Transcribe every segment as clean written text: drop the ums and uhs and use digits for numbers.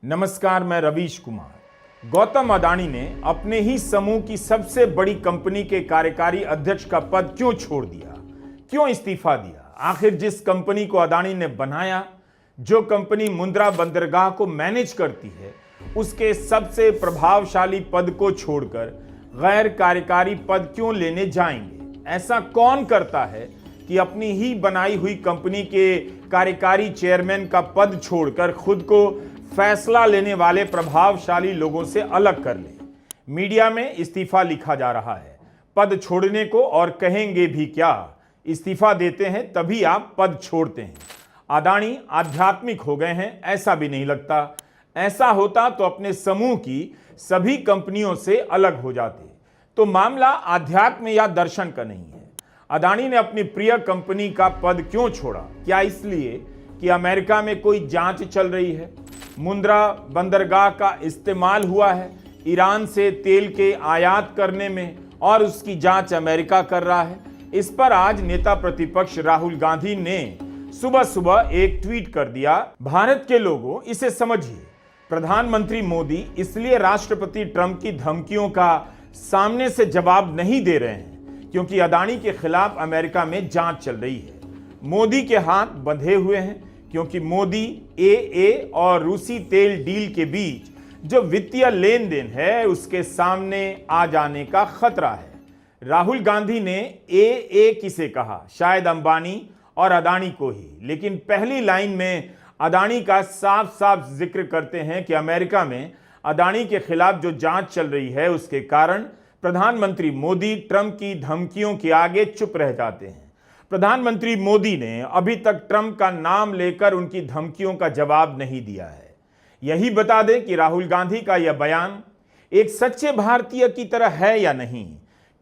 नमस्कार, मैं रवीश कुमार। गौतम अडानी ने अपने ही समूह की सबसे बड़ी कंपनी के कार्यकारी अध्यक्ष का पद क्यों छोड़ दिया, क्यों इस्तीफा दिया? आखिर जिस कंपनी को अडानी ने बनाया, जो कंपनी मुंद्रा बंदरगाह को मैनेज करती है, उसके सबसे प्रभावशाली पद को छोड़कर गैर कार्यकारी पद क्यों लेने जाएंगे? ऐसा कौन करता है कि अपनी ही बनाई हुई कंपनी के कार्यकारी चेयरमैन का पद छोड़कर खुद को फैसला लेने वाले प्रभावशाली लोगों से अलग कर ले? मीडिया में इस्तीफा लिखा जा रहा है पद छोड़ने को, और कहेंगे भी क्या, इस्तीफा देते हैं तभी आप पद छोड़ते हैं। अडानी आध्यात्मिक हो गए हैं? ऐसा भी नहीं लगता। ऐसा होता तो अपने समूह की सभी कंपनियों से अलग हो जाते। तो मामला आध्यात्म या दर्शन का नहीं है। अडानी ने अपनी प्रिय कंपनी का पद क्यों छोड़ा? क्या इसलिए कि अमेरिका में कोई जांच चल रही है? मुंद्रा बंदरगाह का इस्तेमाल हुआ है ईरान से तेल के आयात करने में, और उसकी जांच अमेरिका कर रहा है। इस पर आज नेता प्रतिपक्ष राहुल गांधी ने सुबह सुबह एक ट्वीट कर दिया, भारत के लोगों इसे समझिए, प्रधानमंत्री मोदी इसलिए राष्ट्रपति ट्रंप की धमकियों का सामने से जवाब नहीं दे रहे हैं क्योंकि अडानी के खिलाफ अमेरिका में जांच चल रही है। मोदी के हाथ बंधे हुए हैं क्योंकि मोदी AA और रूसी तेल डील के बीच जो वित्तीय लेन देन है उसके सामने आ जाने का खतरा है। राहुल गांधी ने AA किसे कहा? शायद अंबानी और अडानी को ही, लेकिन पहली लाइन में अडानी का साफ साफ जिक्र करते हैं कि अमेरिका में अडानी के खिलाफ जो जांच चल रही है उसके कारण प्रधानमंत्री मोदी ट्रंप की धमकियों के आगे चुप रह जाते हैं। प्रधानमंत्री मोदी ने अभी तक ट्रंप का नाम लेकर उनकी धमकियों का जवाब नहीं दिया है। यही बता दें कि राहुल गांधी का यह बयान एक सच्चे भारतीय की तरह है या नहीं,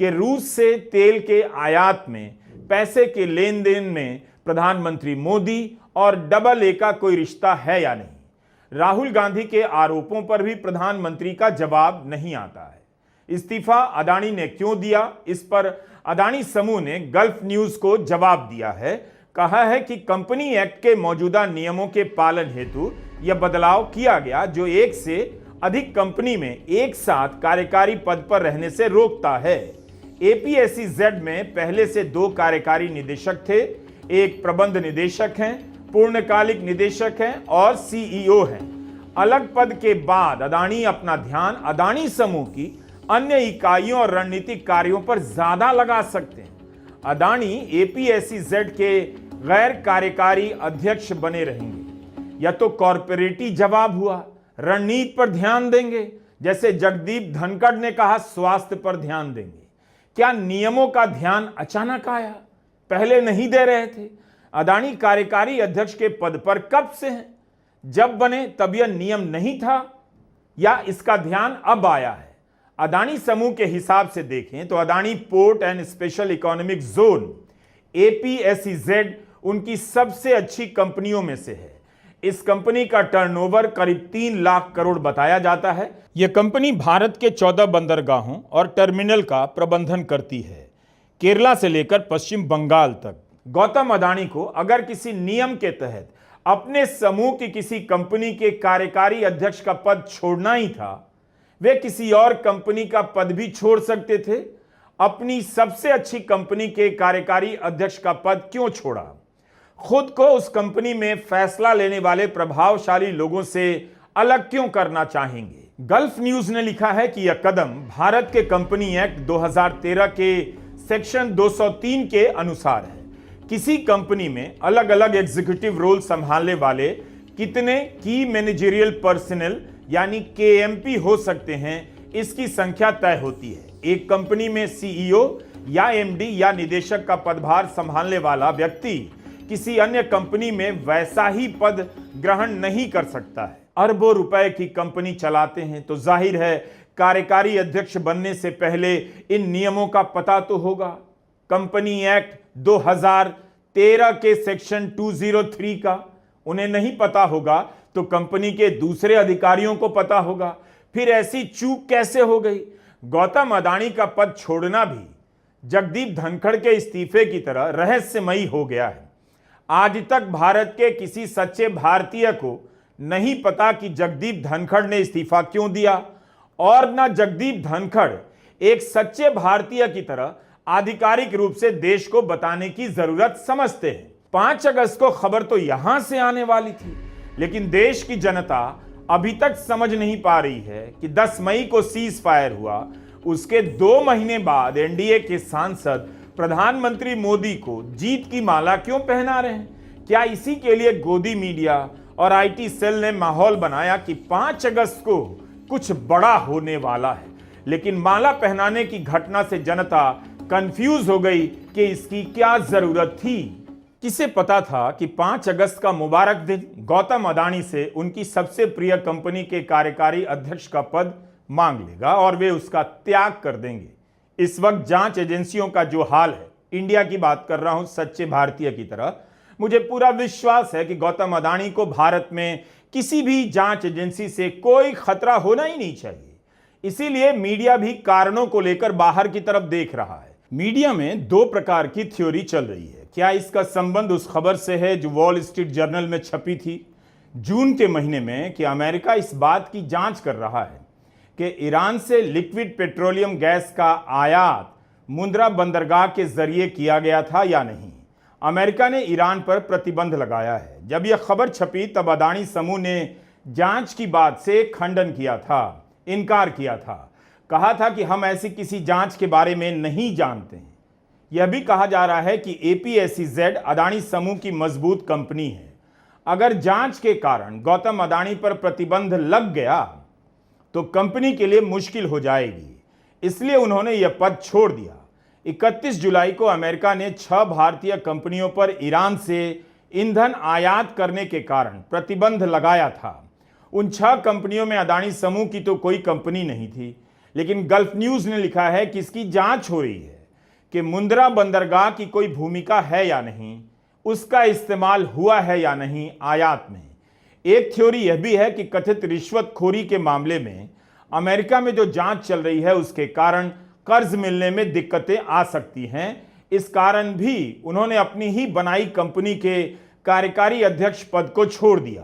कि रूस से तेल के आयात में पैसे के लेन देन में प्रधानमंत्री मोदी और AA का कोई रिश्ता है या नहीं। राहुल गांधी के आरोपों पर भी प्रधानमंत्री का जवाब नहीं आता है। इस्तीफा अडानी ने क्यों दिया, इस पर अडानी समूह ने गल्फ न्यूज को जवाब दिया है। कहा है कि कंपनी एक्ट के मौजूदा नियमों के पालन हेतु यह बदलाव किया गया जो एक से अधिक कंपनी में एक साथ कार्यकारी पद पर रहने से रोकता है। APSEZ में पहले से 2 कार्यकारी निदेशक थे, एक प्रबंध निदेशक हैं, पूर्णकालिक निदेशक हैं और CEO हैं। अलग पद के बाद अडानी अपना ध्यान अडानी समूह की अन्य इकाइयों और रणनीतिक कार्यों पर ज्यादा लगा सकते हैं। अडानी APSEZ के गैर कार्यकारी अध्यक्ष बने रहेंगे, या तो कॉर्पोरेटी जवाब हुआ, रणनीति पर ध्यान देंगे, जैसे जगदीप धनखड़ ने कहा स्वास्थ्य पर ध्यान देंगे। क्या नियमों का ध्यान अचानक आया? पहले नहीं दे रहे थे। अडानी कार्यकारी अध्यक्ष के पद पर कब से हैं? जब बने तब यह नियम नहीं था, या इसका ध्यान अब आया है? अडानी समूह के हिसाब से देखें तो Adani port and special economic zone APSEZ उनकी सबसे अच्छी कंपनियों में से है। इस कंपनी का टर्नओवर करीब 3 लाख करोड़ बताया जाता है। यह कंपनी भारत के 14 बंदरगाहों और टर्मिनल का प्रबंधन करती है, केरला से लेकर पश्चिम बंगाल तक। गौतम अडानी को अगर किसी नियम के तहत अपने समूह की किसी कंपनी के कार्यकारी अध्यक्ष का पद छोड़ना ही था, वे किसी और कंपनी का पद भी छोड़ सकते थे। अपनी सबसे अच्छी कंपनी के कार्यकारी अध्यक्ष का पद क्यों छोड़ा? खुद को उस कंपनी में फैसला लेने वाले प्रभावशाली लोगों से अलग क्यों करना चाहेंगे? गल्फ न्यूज ने लिखा है कि यह कदम भारत के कंपनी एक्ट 2013 के सेक्शन 203 के अनुसार है। किसी कंपनी में अलग अलग एग्जीक्यूटिव रोल संभालने वाले कितने की मैनेजरियल पर्सनल यानी KMP हो सकते हैं, इसकी संख्या तय होती है। एक कंपनी में CEO या MD या निदेशक का पदभार संभालने वाला व्यक्ति किसी अन्य कंपनी में वैसा ही पद ग्रहण नहीं कर सकता है। अरबों रुपए की कंपनी चलाते हैं तो जाहिर है कार्यकारी अध्यक्ष बनने से पहले इन नियमों का पता तो होगा। कंपनी एक्ट 2013 के सेक्शन 203 का उन्हें नहीं पता होगा तो कंपनी के दूसरे अधिकारियों को पता होगा। फिर ऐसी चूक कैसे हो गई? गौतम अडानी का पद छोड़ना भी जगदीप धनखड़ के इस्तीफे की तरह रहस्यमयी हो गया है। आज तक भारत के किसी सच्चे भारतीय को नहीं पता कि जगदीप धनखड़ ने इस्तीफा क्यों दिया, और न जगदीप धनखड़ एक सच्चे भारतीय की तरह आधिकारिक रूप से देश को बताने की जरूरत समझते हैं। 5 अगस्त को खबर तो यहां से आने वाली थी, लेकिन देश की जनता अभी तक समझ नहीं पा रही है कि 10 मई को सीज फायर हुआ, उसके 2 महीने बाद एनडीए के सांसद प्रधानमंत्री मोदी को जीत की माला क्यों पहना रहे हैं? क्या इसी के लिए गोदी मीडिया और आईटी सेल ने माहौल बनाया कि 5 अगस्त को कुछ बड़ा होने वाला है? लेकिन माला पहनाने की घटना से जनता कंफ्यूज हो गई कि इसकी क्या जरूरत थी। किसे पता था कि 5 अगस्त का मुबारक दिन गौतम अडानी से उनकी सबसे प्रिय कंपनी के कार्यकारी अध्यक्ष का पद मांग लेगा और वे उसका त्याग कर देंगे। इस वक्त जांच एजेंसियों का जो हाल है, इंडिया की बात कर रहा हूं सच्चे भारतीय की तरह, मुझे पूरा विश्वास है कि गौतम अडानी को भारत में किसी भी जांच एजेंसी से कोई खतरा होना ही नहीं चाहिए। इसीलिए मीडिया भी कारणों को लेकर बाहर की तरफ देख रहा है। मीडिया में 2 प्रकार की थ्योरी चल रही है। क्या इसका संबंध उस खबर से है जो वॉल स्ट्रीट जर्नल में छपी थी जून के महीने में कि अमेरिका इस बात की जांच कर रहा है कि ईरान से लिक्विड पेट्रोलियम गैस का आयात मुंद्रा बंदरगाह के जरिए किया गया था या नहीं? अमेरिका ने ईरान पर प्रतिबंध लगाया है। जब यह खबर छपी तब अडानी समूह ने जांच की बात से खंडन किया था, इनकार किया था, कहा था कि हम ऐसी किसी जांच के बारे में नहीं जानते हैं। यह भी कहा जा रहा है कि APSEZ अडानी समूह की मजबूत कंपनी है। अगर जांच के कारण गौतम अडानी पर प्रतिबंध लग गया तो कंपनी के लिए मुश्किल हो जाएगी, इसलिए उन्होंने यह पद छोड़ दिया। 31 जुलाई को अमेरिका ने 6 भारतीय कंपनियों पर ईरान से ईंधन आयात करने के कारण प्रतिबंध लगाया था। उन 6 कंपनियों में अडानी समूह की तो कोई कंपनी नहीं थी, लेकिन गल्फ न्यूज ने लिखा है कि इसकी जांच हो रही है कि मुंद्रा बंदरगाह की कोई भूमिका है या नहीं, उसका इस्तेमाल हुआ है या नहीं आयात में। एक थ्योरी यह भी है कि कथित रिश्वतखोरी के मामले में अमेरिका में जो जांच चल रही है उसके कारण कर्ज मिलने में दिक्कतें आ सकती हैं। इस कारण भी उन्होंने अपनी ही बनाई कंपनी के कार्यकारी अध्यक्ष पद को छोड़ दिया।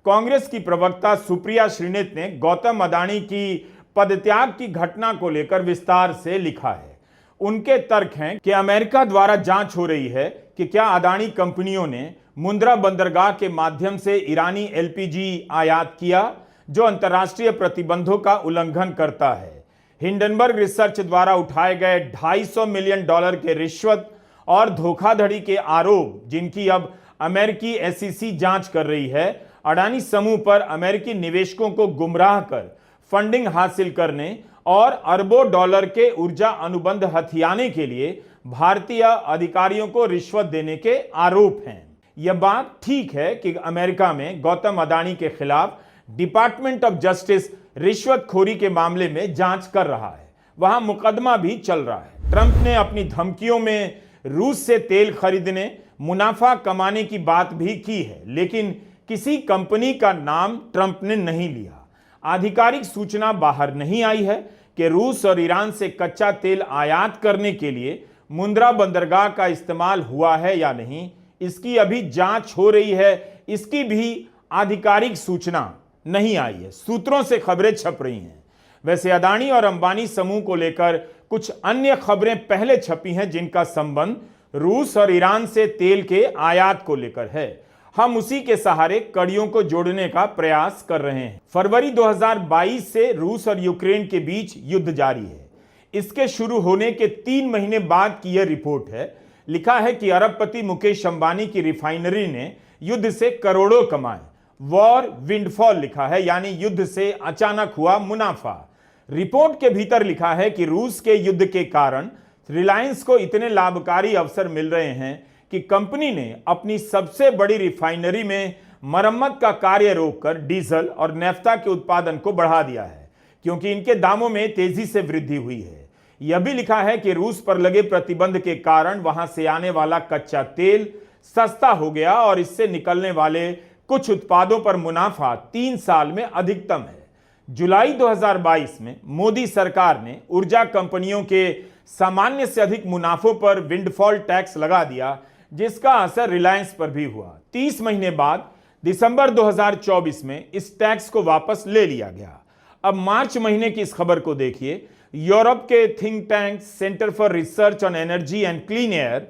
कांग्रेस की प्रवक्ता सुप्रिया श्रीनेत ने गौतम अडानी की पदत्याग की घटना को लेकर विस्तार से लिखा है। उनके तर्क हैं कि अमेरिका द्वारा जांच हो रही है कि क्या अडानी कंपनियों ने मुंद्रा बंदरगाह के माध्यम से ईरानी LPG आयात किया, जो अंतर्राष्ट्रीय प्रतिबंधों का उल्लंघन करता है। हिंडनबर्ग रिसर्च द्वारा उठाए गए $250 मिलियन के रिश्वत और धोखाधड़ी के आरोप, जिनकी अब अमेरिकी SEC जांच कर रही है, अडानी समूह पर अमेरिकी निवेशकों को गुमराह कर फंडिंग हासिल करने और अरबों डॉलर के ऊर्जा अनुबंध हथियाने के लिए भारतीय अधिकारियों को रिश्वत देने के आरोप हैं। यह बात ठीक है कि अमेरिका में गौतम अडानी के खिलाफ डिपार्टमेंट ऑफ जस्टिस रिश्वतखोरी के मामले में जांच कर रहा है, वहां मुकदमा भी चल रहा है। ट्रंप ने अपनी धमकियों में रूस से तेल खरीदने, मुनाफा कमाने की बात भी की है, लेकिन किसी कंपनी का नाम ट्रंप ने नहीं लिया। आधिकारिक सूचना बाहर नहीं आई है कि रूस और ईरान से कच्चा तेल आयात करने के लिए मुंद्रा बंदरगाह का इस्तेमाल हुआ है या नहीं, इसकी अभी जांच हो रही है। इसकी भी आधिकारिक सूचना नहीं आई है, सूत्रों से खबरें छप रही हैं। वैसे अडानी और अंबानी समूह को लेकर कुछ अन्य खबरें पहले छपी हैं, जिनका संबंध रूस और ईरान से तेल के आयात को लेकर है। हम उसी के सहारे कड़ियों को जोड़ने का प्रयास कर रहे हैं। फरवरी 2022 से रूस और यूक्रेन के बीच युद्ध जारी है। इसके शुरू होने के 3 महीने बाद की यह रिपोर्ट है। लिखा है कि अरबपति मुकेश अंबानी की रिफाइनरी ने युद्ध से करोड़ों कमाए। वॉर विंडफॉल लिखा है, यानी युद्ध से अचानक हुआ मुनाफा। रिपोर्ट के भीतर लिखा है कि रूस के युद्ध के कारण रिलायंस को इतने लाभकारी अवसर मिल रहे हैं कि कंपनी ने अपनी सबसे बड़ी रिफाइनरी में मरम्मत का कार्य रोककर डीजल और नेफ्ता के उत्पादन को बढ़ा दिया है, क्योंकि इनके दामों में तेजी से वृद्धि हुई है। यह भी लिखा है कि रूस पर लगे प्रतिबंध के कारण वहां से आने वाला कच्चा तेल सस्ता हो गया और इससे निकलने वाले कुछ उत्पादों पर मुनाफा 3 साल में अधिकतम है। जुलाई 2022 में मोदी सरकार ने ऊर्जा कंपनियों के सामान्य से अधिक मुनाफों पर विंडफॉल टैक्स लगा दिया, जिसका असर रिलायंस पर भी हुआ। 30 महीने बाद दिसंबर 2024 में इस टैक्स को वापस ले लिया गया। अब मार्च महीने की इस खबर को देखिए। यूरोप के think tank centre for research on energy and clean air